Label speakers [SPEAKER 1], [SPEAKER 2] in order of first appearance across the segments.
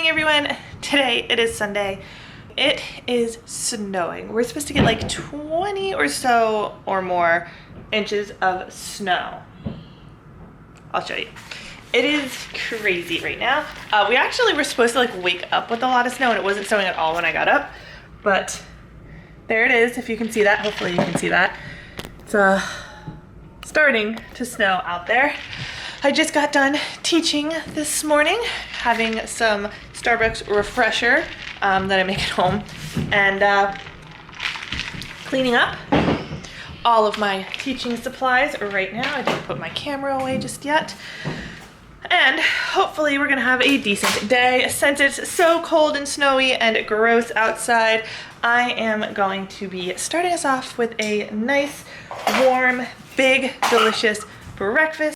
[SPEAKER 1] morning, everyone. Today it is Sunday. It is snowing. We're supposed to get like 20 or so or more inches of snow. I'll show you. It is crazy right now. We actually were supposed to like wake up with a lot of snow and it wasn't snowing at all when I got up, but there it is. If you can see that, hopefully you can see that. It's starting to snow out there. I just got done teaching this morning, having some Starbucks refresher that I make at home, and cleaning up all of my teaching supplies right now. I didn't put my camera away just yet. And hopefully we're gonna have a decent day. Since it's so cold and snowy and gross outside, I am going to be starting us off with a nice, warm, big, delicious breakfast.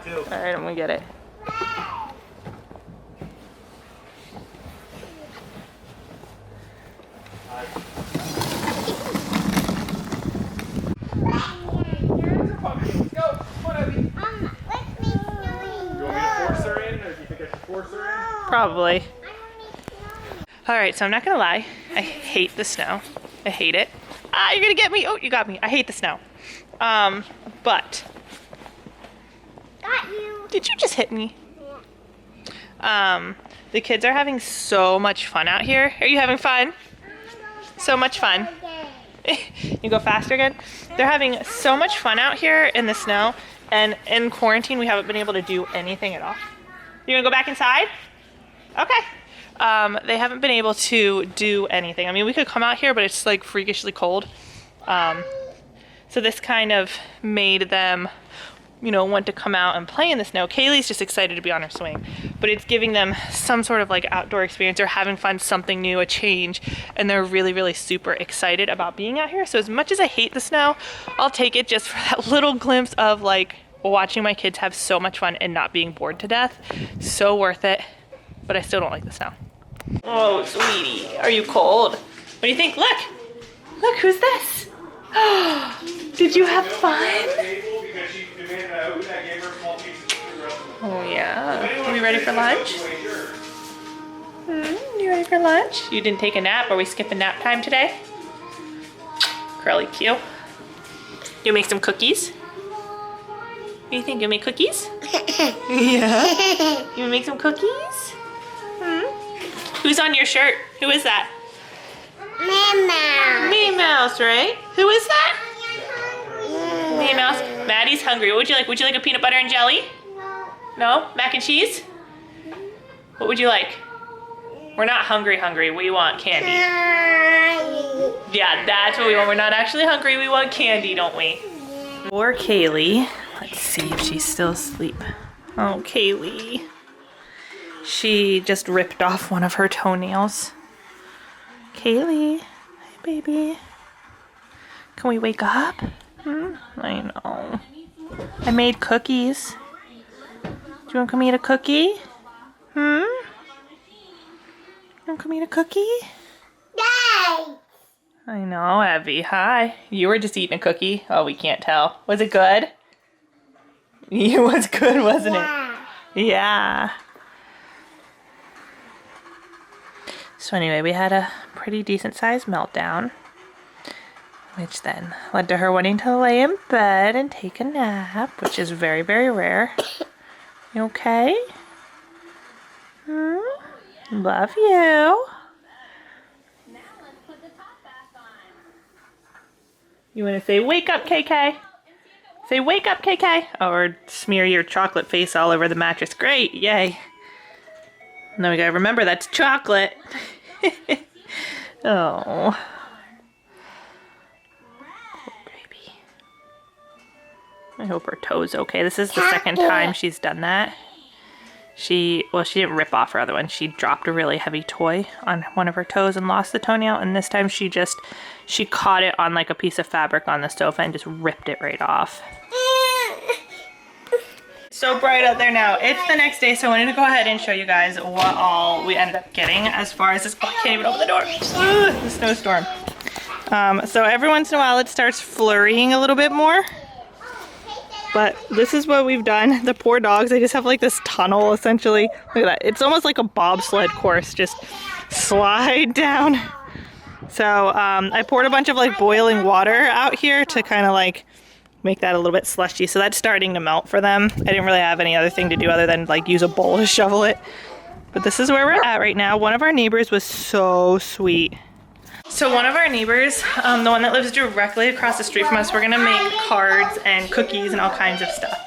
[SPEAKER 2] Too.
[SPEAKER 1] All right, I'm gonna get it. Probably. All right, so I'm not gonna lie. I hate the snow. I hate it. Ah, you're gonna get me. Oh, you got me. I hate the snow. But.
[SPEAKER 3] Got you.
[SPEAKER 1] Did you just hit me? The kids are having so much fun out here. Are you having fun? So much fun. You go faster again? They're having so much fun out here in the snow, and in quarantine we haven't been able to do anything at all. You gonna go back inside? Okay. They haven't been able to do anything. I mean, we could come out here, but it's like freakishly cold. So this kind of made them, you know, want to come out and play in the snow. Kaylee's just excited to be on her swing, but it's giving them some sort of like outdoor experience. They're having fun, something new, a change, and they're really, really super excited about being out here. So as much as I hate the snow, I'll take it just for that little glimpse of like watching my kids have so much fun and not being bored to death. So worth it, but I still don't like the snow. Oh, sweetie, are you cold? What do you think? Look, who's this? Did you have fun? Oh yeah. Are we ready for lunch? You ready for lunch? You didn't take a nap? Are we skipping nap time today? Curly Q. You make some cookies? What do you think? You make cookies? Yeah. You make some cookies? Who's on your shirt? Who is that?
[SPEAKER 3] Minnie Mouse.
[SPEAKER 1] Minnie Mouse, right? Who is that? Minnie Mouse. Maddie's hungry. What would you like? Would you like a peanut butter and jelly? No? Mac and cheese? What would you like? We're not hungry. We want candy. Yeah, that's what we want. We're not actually hungry. We want candy, don't we? Poor Kaylee. Let's see if she's still asleep. Oh, Kaylee. She just ripped off one of her toenails. Kaylee. Hi, baby. Can we wake up? I know. I made cookies. Do you want to come eat a cookie? Hmm? You want to come eat a cookie?
[SPEAKER 3] Yay!
[SPEAKER 1] I know, Evie. Hi. You were just eating a cookie. Oh, we can't tell. Was it good? It was good, wasn't it? Yeah. So anyway, we had a pretty decent sized meltdown, which then led to her wanting to lay in bed and take a nap, which is very, very rare. You okay? Hmm? Love you. You want to say, wake up, KK? Say, wake up, KK. Or smear your chocolate face all over the mattress. Great, yay. Now we gotta remember that's chocolate. Oh. Poor baby. I hope her toe's okay. This is the second time she's done that. She didn't rip off her other one. She dropped a really heavy toy on one of her toes and lost the toenail. And this time she caught it on like a piece of fabric on the sofa and just ripped it right off. So bright out there now. It's the next day, so I wanted to go ahead and show you guys what all we ended up getting as far as this. Oh, I can't even open the door. Ugh, the snowstorm. So every once in a while it starts flurrying a little bit more. But this is what we've done. The poor dogs, they just have like this tunnel essentially. Look at that. It's almost like a bobsled course. Just slide down. So I poured a bunch of like boiling water out here to kind of like make that a little bit slushy. So that's starting to melt for them. I didn't really have any other thing to do other than like use a bowl to shovel it. But this is where we're at right now. One of our neighbors was so sweet. So one of our neighbors, the one that lives directly across the street from us, we're gonna make cards and cookies and all kinds of stuff.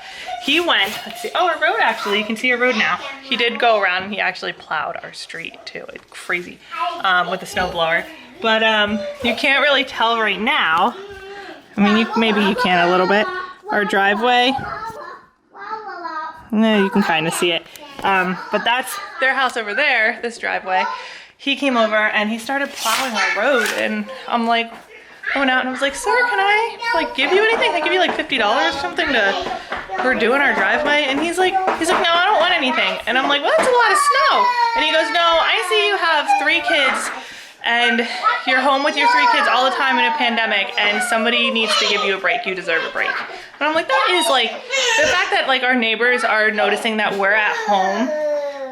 [SPEAKER 1] He went, let's see, oh, our road actually, you can see our road now. He did go around and he actually plowed our street too. It's crazy with the snow blower. But you can't really tell right now. I mean, maybe you can a little bit. Our driveway, no, you can kind of see it. But that's their house over there, this driveway. He came over and he started plowing our road, and I'm like, I went out and I was like, sir, can I like give you anything? Can I give you like $50 or something for doing our driveway? And he's like, no, I don't want anything. And I'm like, well, that's a lot of snow. And he goes, no, I see you have 3 kids and you're home with your 3 kids all the time in a pandemic, and somebody needs to give you a break. You deserve a break. And I'm like, that is like, the fact that like our neighbors are noticing that we're at home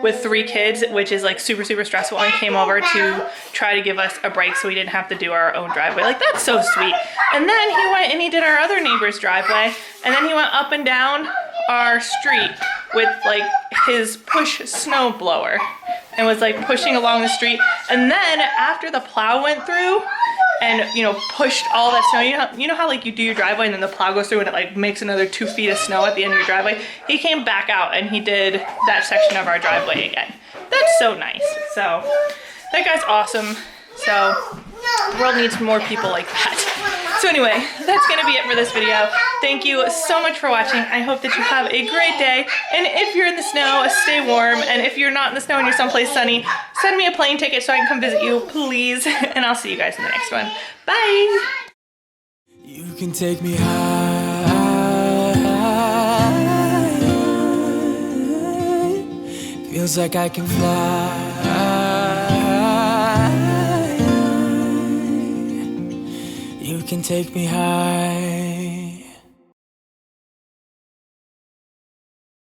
[SPEAKER 1] with 3 kids, which is like super, super stressful, and came over to try to give us a break so we didn't have to do our own driveway. Like, that's so sweet. And then he went and he did our other neighbor's driveway, and then he went up and down our street with like his push snow blower and was like pushing along the street. And then after the plow went through and, you know, pushed all that snow, you know how like you do your driveway and then the plow goes through and it like makes another 2 feet of snow at the end of your driveway? He came back out and he did that section of our driveway again. That's so nice. So that guy's awesome. So the world needs more people like that. So anyway, that's gonna be it for this video. Thank you so much for watching. I hope that you have a great day. And if you're in the snow, stay warm. And if you're not in the snow and you're someplace sunny, send me a plane ticket so I can come visit you, please. And I'll see you guys in the next one. Bye.
[SPEAKER 4] You can take me high. Feels like I can fly. You can take me high.